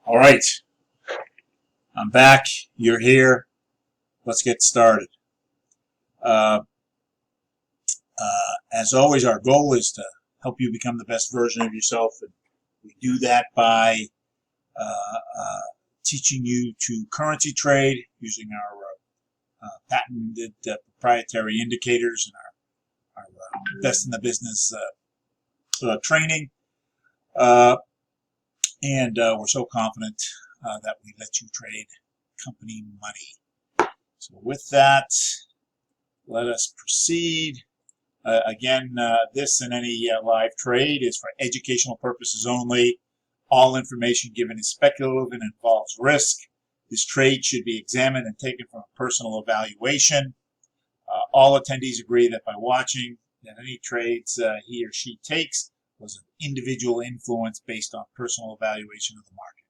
All right, I'm back. You're here. Let's get started. Uh, as always, our goal is to help you become the best version of yourself, and we do that by teaching you to currency trade using our patented proprietary indicators and our best in the business training. And we're so confident that we let you trade company money. So with that, let us proceed. Again, this and any live trade is for educational purposes only. All information given is speculative and involves risk. This trade should be examined and taken from a personal evaluation. All attendees agree that by watching that any trades he or she takes was of individual influence based on personal evaluation of the market.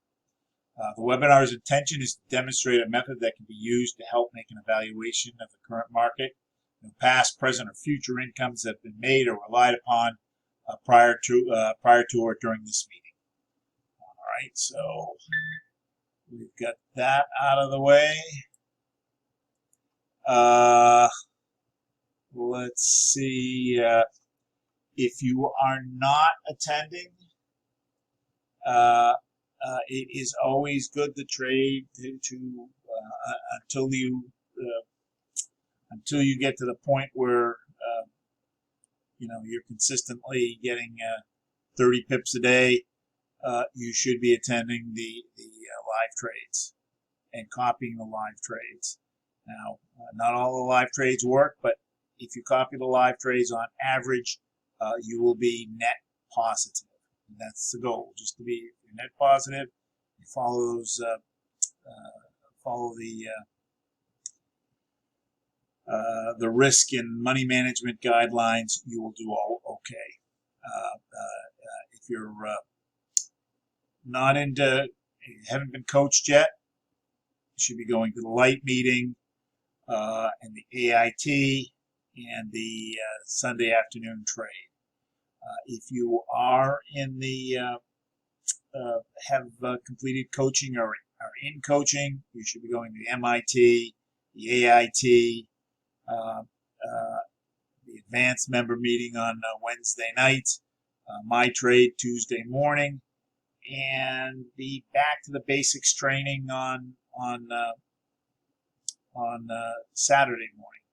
The webinar's intention is to demonstrate a method that can be used to help make an evaluation of the current market. No past, present, or future incomes have been made or relied upon prior to or during this meeting. All right, so we've got that out of the way. Let's see. If you are not attending, it is always good to trade until you get to the point where you're consistently getting 30 pips a day. You should be attending the live trades and copying the live trades. Now, not all the live trades work, but if you copy the live trades on average, you will be net positive. And that's the goal, just to be net positive. You follow those, the risk and money management guidelines, you will do all okay. If you're not into, haven't been coached yet, you should be going to the light meeting and the AIT and the Sunday afternoon trade. If you are in the have completed coaching or are in coaching, you should be going to the MIT, the AIT, the advanced member meeting on Wednesday night, my trade Tuesday morning, and the back to the basics training on Saturday morning.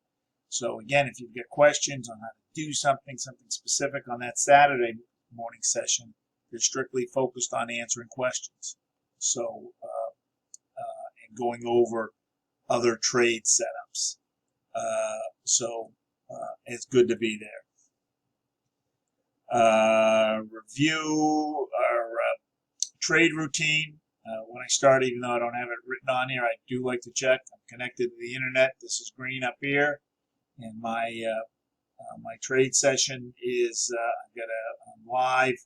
So again, if you've got questions on how to do something specific on that Saturday morning session, they're strictly focused on answering questions. So and going over other trade setups. So it's good to be there. Review our trade routine. When I start, even though I don't have it written on here, I do like to check. I'm connected to the internet. This is green up here. And my my trade session is I've got a live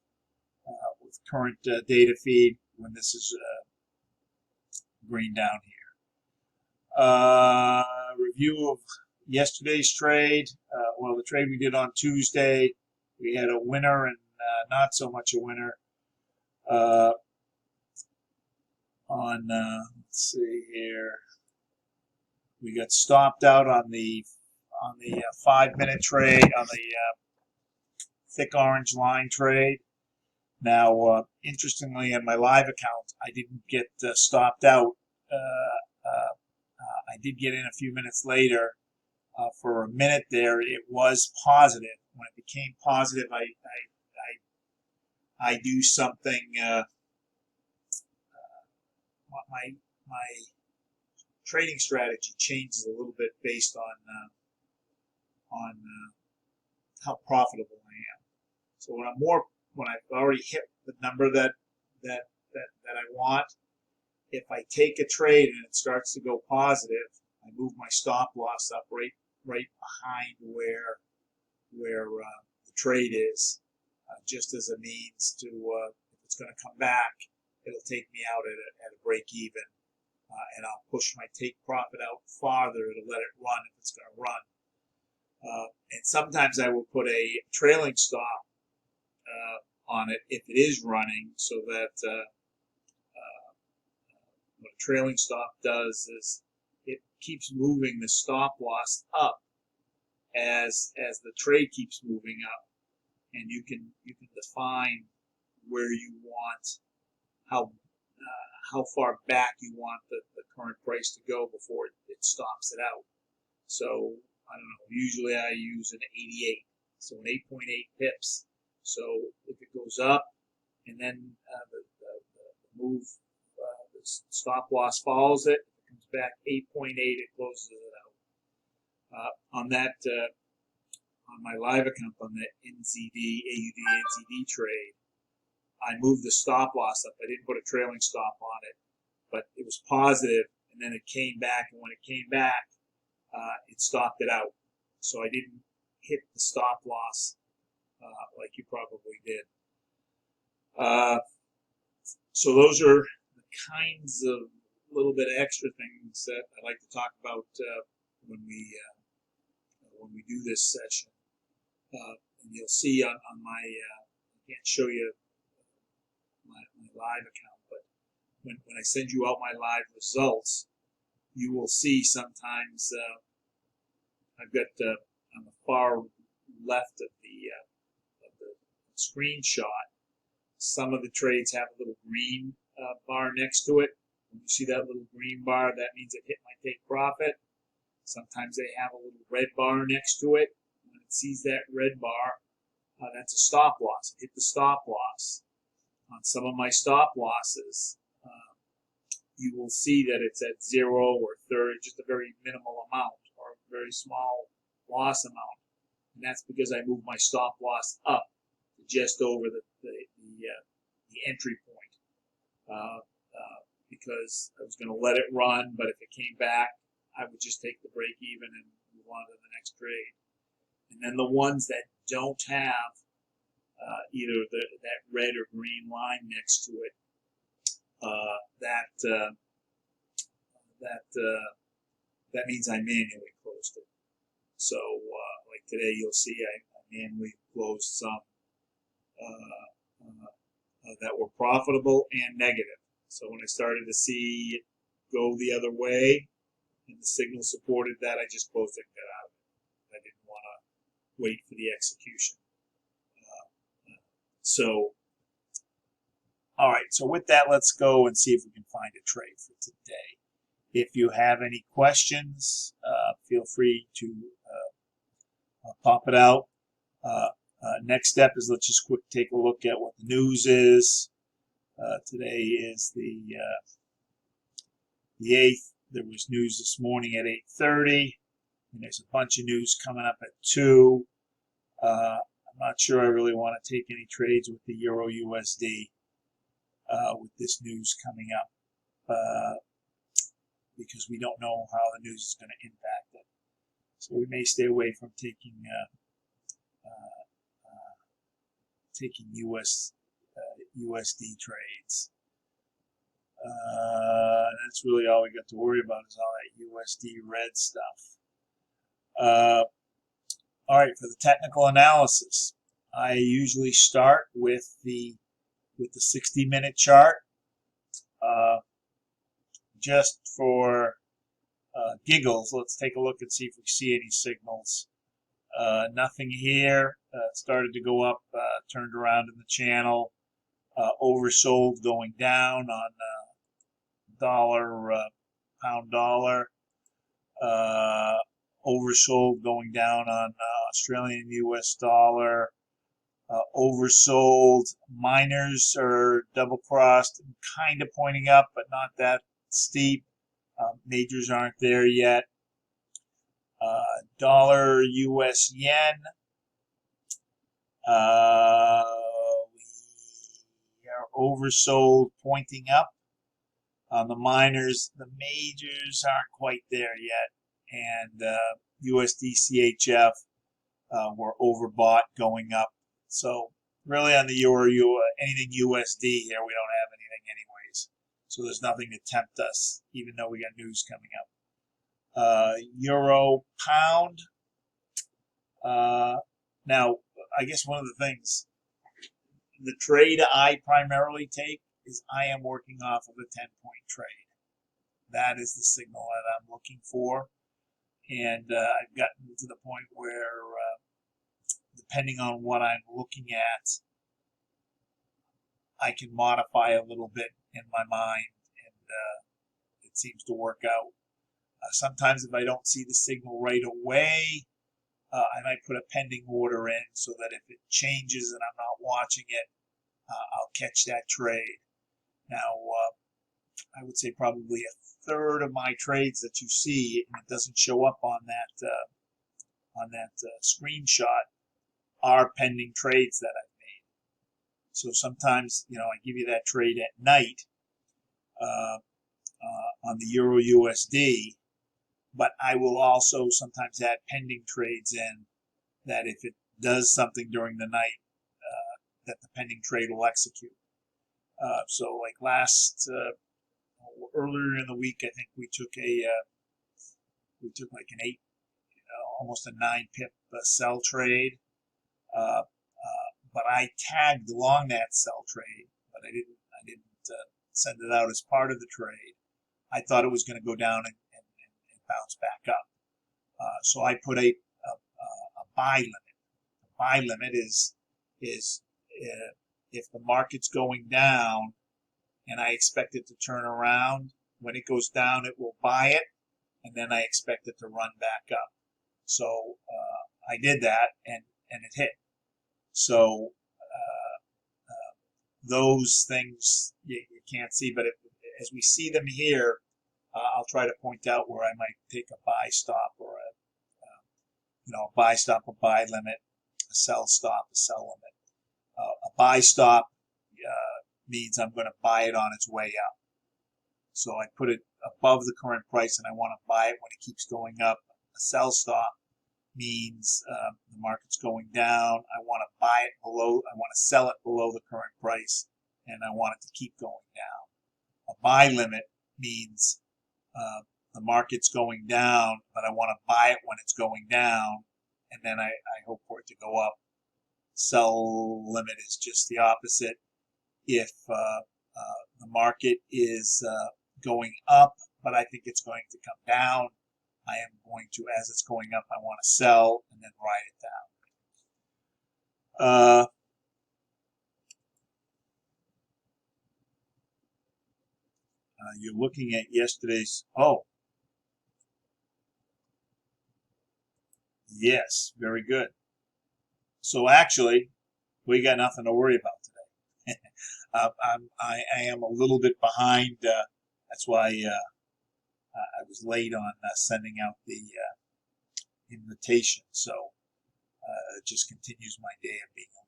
with current data feed when this is green down here. Review of yesterday's trade. Well, the trade we did on Tuesday, we had a winner and not so much a winner. Let's see here, we got stopped out on the 5-minute trade on the thick orange line trade. Now, interestingly, in my live account, I didn't get stopped out. I did get in a few minutes later. For a minute there, it was positive. When it became positive, I do something. My trading strategy changes a little bit based on how profitable I am. So when I've already hit the number that I want, if I take a trade and it starts to go positive, I move my stop loss up right behind where the trade is, just as a means to if it's going to come back, it'll take me out at a break even, and I'll push my take profit out farther to let it run if it's going to run. And sometimes I will put a trailing stop on it if it is running, so that what a trailing stop does is it keeps moving the stop loss up as the trade keeps moving up, and you can define where you want how far back you want the current price to go before it stops it out. So I don't know. Usually I use an 88, so an 8.8 pips. So if it goes up and then the move, the stop loss follows it, it comes back 8.8, it closes it out. On that, on my live account, on the AUD-NZD trade, I moved the stop loss up. I didn't put a trailing stop on it, but it was positive, and then it came back, and when it came back, it stopped it out. So I didn't hit the stop loss like you probably did. So those are the kinds of little bit of extra things that I like to talk about when we do this session. And you'll see on my, I can't show you my live account, but when I send you out my live results, you will see sometimes I've got on the far left of the screenshot, some of the trades have a little green bar next to it. When you see that little green bar, that means it hit my take profit. Sometimes they have a little red bar next to it. When it sees that red bar, that's a stop loss. It hit the stop loss. On some of my stop losses, you will see that it's at 0 or 30, just a very minimal amount or a very small loss amount. And that's because I moved my stop loss up to just over the entry point. Because I was going to let it run, but if it came back, I would just take the break even and move on to the next trade. And then the ones that don't have either that red or green line next to it, that means I manually closed it. So like today, you'll see I manually closed some that were profitable and negative. So when I started to see it go the other way and the signal supported that, I just closed it and got out of it. I didn't want to wait for the execution. All right, so with that, let's go and see if we can find a trade for today. If you have any questions, feel free to pop it out. Next step is let's just quick take a look at what the news is. Today is the 8th. There was news this morning at 8:30, and there's a bunch of news coming up at 2. I'm not sure I really want to take any trades with the Euro USD with this news coming up because we don't know how the news is going to impact it. So we may stay away from taking USD trades. That's really all we got to worry about is all that USD red stuff. All right, for the technical analysis, I usually start with the 60-minute chart. Just for giggles, let's take a look and see if we see any signals. Nothing here. Started to go up, turned around in the channel. Oversold going down on pound dollar. Oversold going down on Australian US dollar. Oversold. Miners are double crossed and kind of pointing up, but not that steep. Majors aren't there yet. Dollar US yen. We are oversold, pointing up. On the miners, the majors aren't quite there yet, and USD CHF were overbought, going up. So really, on the euro, anything USD here, we don't have anything anyways. So there's nothing to tempt us, even though we got news coming up. Euro pound. Now, I guess one of the things, the trade I primarily take is I am working off of a 10-point trade. that is the signal that I'm looking for. And I've gotten to the point where, depending on what I'm looking at, I can modify a little bit in my mind, and it seems to work out. Sometimes if I don't see the signal right away, I might put a pending order in so that if it changes and I'm not watching it, I'll catch that trade. Now, I would say probably a third of my trades that you see, and it doesn't show up on that screenshot, are pending trades that I've made. So sometimes, I give you that trade at night on the Euro USD, but I will also sometimes add pending trades in that if it does something during the night, that the pending trade will execute. So like earlier in the week, I think we took like an 8, almost a 9 pip sell trade. But I tagged along that sell trade, but I didn't send it out as part of the trade. I thought it was going to go down and bounce back up. So I put a buy limit. The buy limit is if the market's going down and I expect it to turn around, when it goes down, it will buy it, and then I expect it to run back up. So I did that, and it hit. So those things you can't see, but as we see them here, I'll try to point out where I might take a buy stop or a buy stop, a buy limit, a sell stop, a sell limit. A buy stop means I'm going to buy it on its way up. So I put it above the current price and I want to buy it when it keeps going up. A sell stop means the market's going down. I want to buy it below, I want to sell it below the current price, and I want it to keep going down. A buy limit means the market's going down, but I want to buy it when it's going down, and then I hope for it to go up. Sell limit is just the opposite. If the market is going up, but I think it's going to come down, I am going to, as it's going up, I want to sell and then ride it down. You're looking at yesterday's, yes, very good. So actually, we got nothing to worry about today. I am a little bit behind. That's why I was late on sending out the invitation. So it just continues my day of being a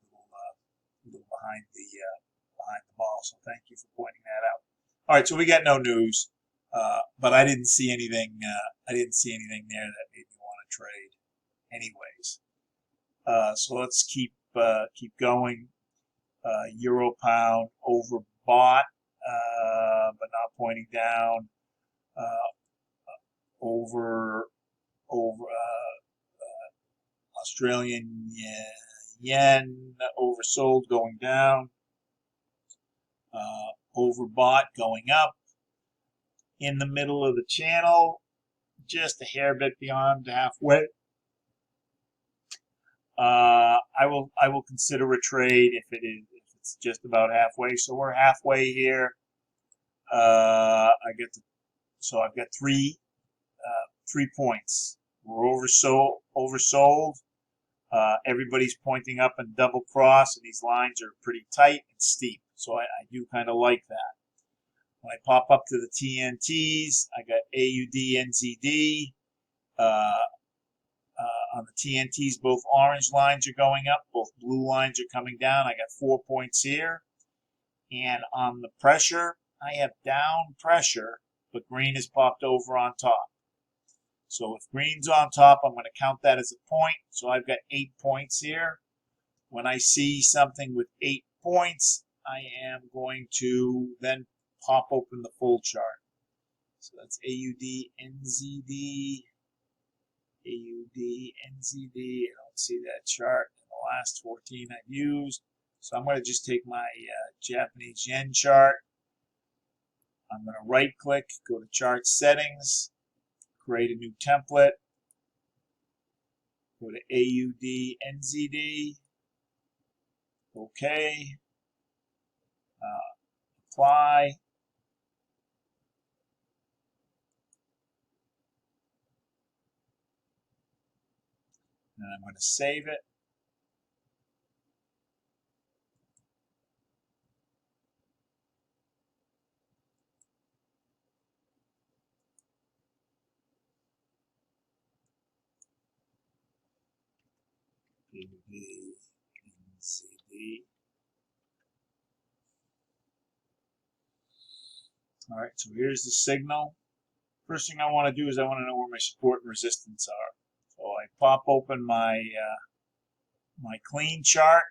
little behind the ball. So thank you for pointing that out. All right, so we got no news, but I didn't see anything. I didn't see anything there that made me want to trade. Anyways, so let's keep going. Euro pound overbought, but not pointing down. Over Australian yen oversold going down. Overbought going up. In the middle of the channel, just a hair bit beyond halfway. I will consider a trade if it's just about halfway. So we're halfway here. I've got 3 points. We're oversold. Everybody's pointing up and double cross, and these lines are pretty tight and steep. So I do kind of like that. When I pop up to the TNTs, I got AUD, NZD. On the TNTs, both orange lines are going up, both blue lines are coming down. I got 4 points here. And on the pressure, I have down pressure, but green is popped over on top. So if green's on top, I'm going to count that as a point. So I've got 8 points here. When I see something with 8 points, I am going to then pop open the full chart. So that's AUD, NZD, AUD, NZD. I don't see that chart in the last 14 I've used. So I'm going to just take my Japanese yen chart. I'm going to right click, go to chart settings, create a new template, go to AUD NZD, OK, apply. And I'm going to save it. NZD. All right, so here's the signal. First thing I want to do is I want to know where my support and resistance are. So I pop open my my clean chart,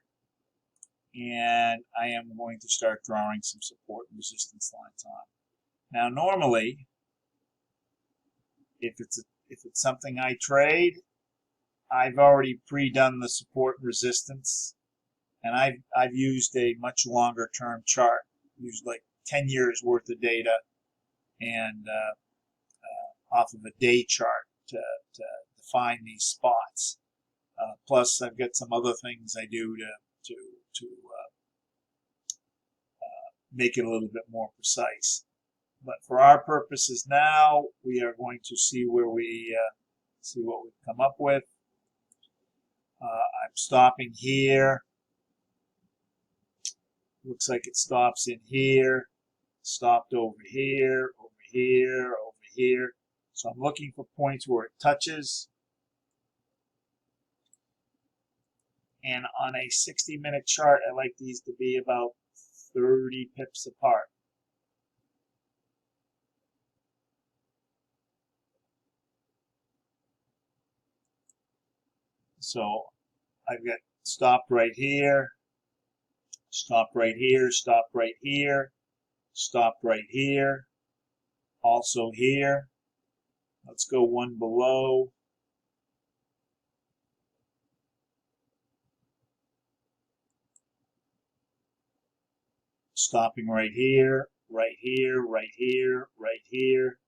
and I am going to start drawing some support and resistance lines on. Now, normally, if it's something I trade, I've already pre-done the support and resistance, and I've used a much longer term chart, used like 10 years worth of data, and off of a day chart to define these spots. Plus, I've got some other things I do to make it a little bit more precise. But for our purposes now, we are going to see where we see what we've come up with. I'm stopping here. Looks like it stops in here. Stopped over here, over here, over here. So I'm looking for points where it touches. And on a 60-minute chart, I like these to be about 30 pips apart. So I've got stopped right here, stopped right here, stopped right here, stopped right here, also here. Let's go one below. Stopping right here, right here, right here, right here,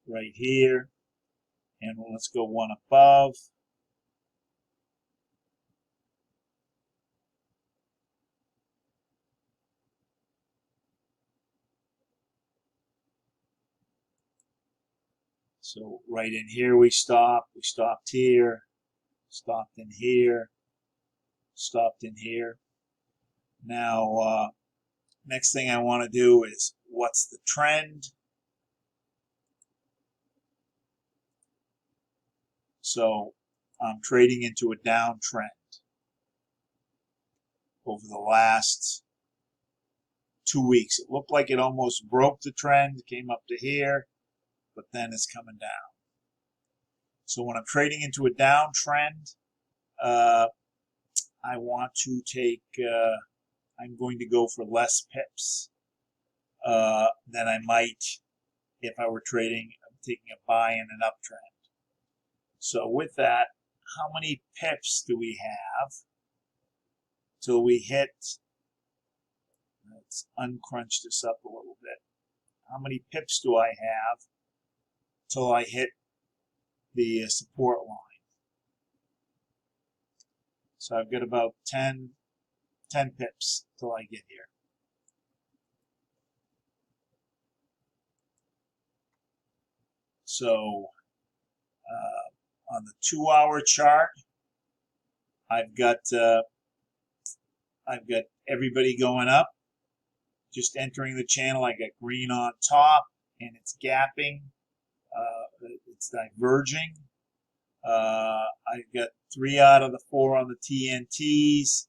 right here. And let's go one above. So right in here we stopped here, stopped in here, stopped in here. Now, next thing I want to do is what's the trend? So I'm trading into a downtrend over the last 2 weeks. It looked like it almost broke the trend, came up to here, but then it's coming down. So when I'm trading into a downtrend, I want to take, I'm going to go for less pips than I might if I were taking a buy in an uptrend. So with that, how many pips do we have till we hit, let's uncrunch this up a little bit. How many pips do I have till I hit the support line? So I've got about 10 pips till I get here. So on the 2-hour chart, I've got everybody going up, just entering the channel. I got green on top, and it's gapping. It's diverging. I've got 3 out of the 4 on the TNTs.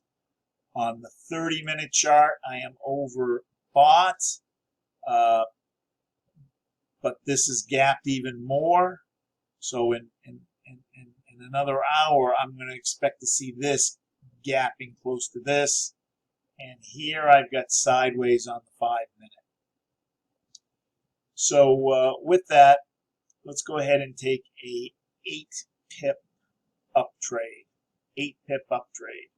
On the 30-minute chart, I am overbought, but this is gapped even more. So in another hour, I'm going to expect to see this gapping close to this. And here I've got sideways on the 5-minute. So with that, let's go ahead and take a 8-pip up trade. 8-pip up trade.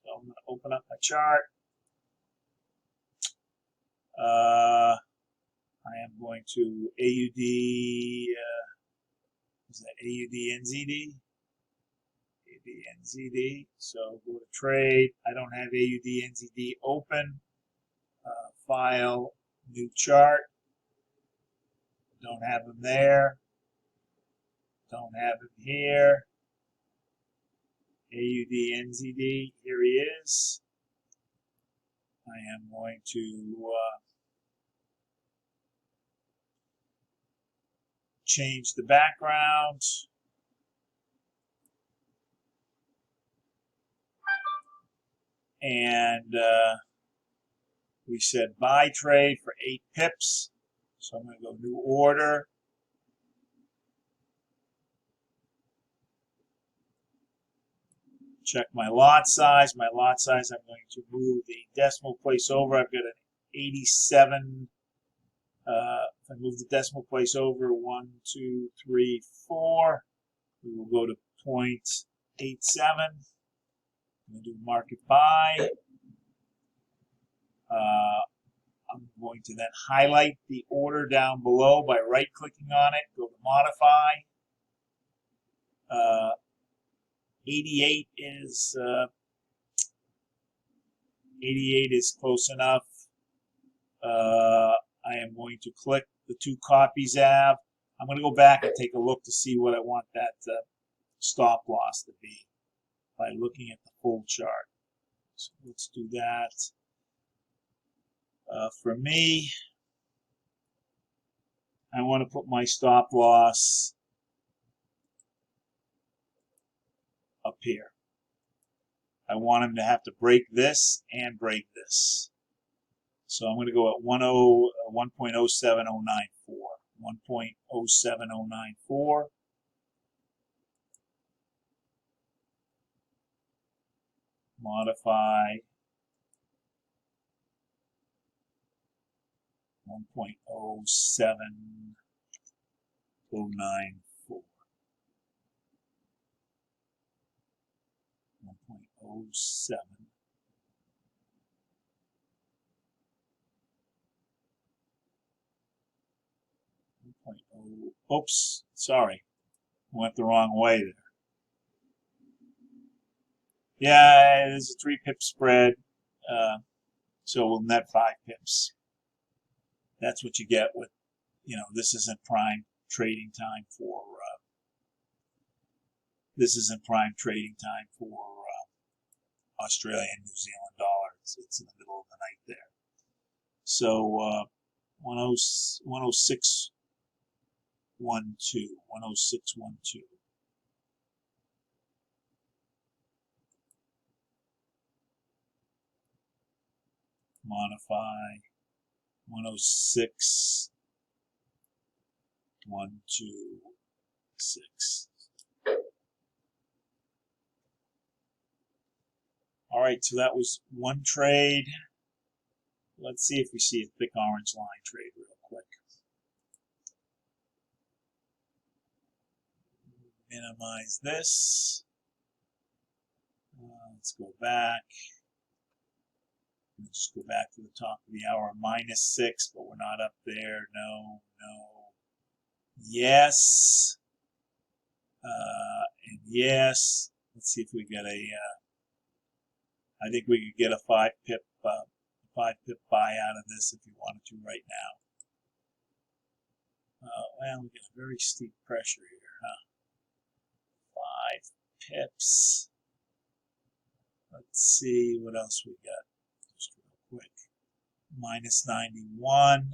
So I'm going to open up my chart. going to AUD, is that AUD NZD? AUD NZD. So go to trade. I don't have AUD NZD open. File, new chart. Don't have him there. Don't have him here. AUD NZD, here he is. I am going to change the background. And we said buy trade for 8 pips. So I'm going to go new order. Check my lot size. My lot size, I'm going to move the decimal place over. I've got an 87. If I move the decimal place over, 1, 2, 3, 4, we will go to 0.87. I'm going to do market buy. I'm going to then highlight the order down below by right-clicking on it, go to modify. 88 is close enough. I am going to click the 2 copies av. I'm going to go back and take a look to see what I want that stop loss to be by looking at the full chart. So let's do that. For me, I want to put my stop loss up here. I want him to have to break this and break this. So I'm going to go at 1.07094. 1.07094. Modify 1.07094. 1.07. Oops, sorry. Went the wrong way there. Yeah, there's a 3 pip spread. So we'll net 5 pips. That's what you get with, this isn't prime trading time for Australian New Zealand dollar. It's in the middle of the night there. So 106.12. 106.12. Modify 106.126. All right, so that was one trade. Let's see if we see a thick orange line trade real quick. Minimize this. Let's go back. Let's just go back to the top of the hour, -6, but we're not up there. No, no. Yes. And yes. Let's see if we get a, I think we could get a 5 pip buy out of this if you wanted to right now. Well, we get a very steep pressure here, huh? 5 pips. Let's see what else we got. Just real quick. -91.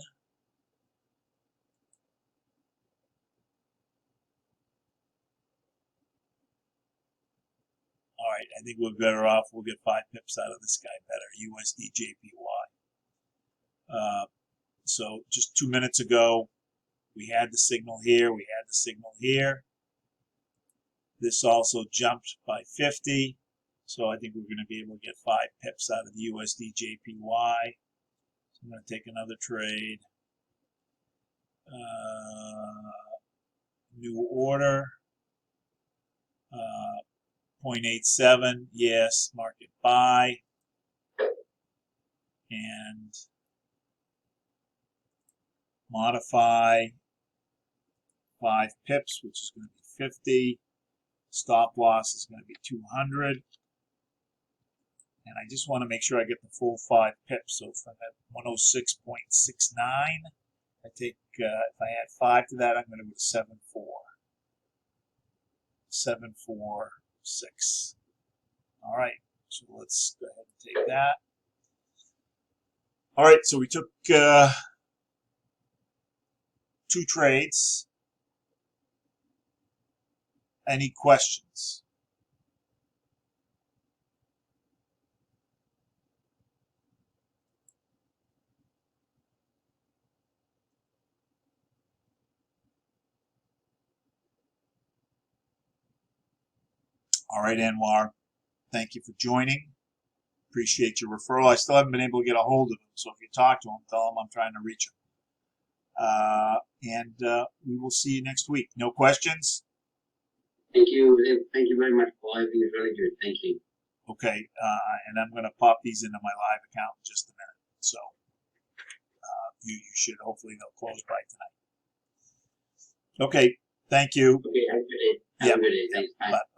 All right, I think we're better off. We'll get 5 pips out of this guy better. USD JPY. So just 2 minutes ago, we had the signal here. We had the signal here. This also jumped by 50. So I think we're going to be able to get 5 pips out of the USD JPY. So I'm going to take another trade. New order. 0.87, yes, market buy. And modify 5 pips, which is going to be 50. Stop loss is going to be 200. And I just want to make sure I get the full 5 pips. So if I'm at 106.69, I take, if I add 5 to that, I'm going to go to 746. All right, so let's go ahead and take that. All right, so we took 2 trades. Any questions? All right, Anwar, thank you for joining. Appreciate your referral. I still haven't been able to get a hold of him, so if you talk to him, tell him I'm trying to reach him. We will see you next week. No questions? Thank you. Thank you very much, Paul. Everything is really good. Thank you. Okay, and I'm going to pop these into my live account in just a minute. So you should, hopefully they'll close by tonight. Okay, thank you. Okay, have a good day. Have a good day. Thanks. Bye. Bye.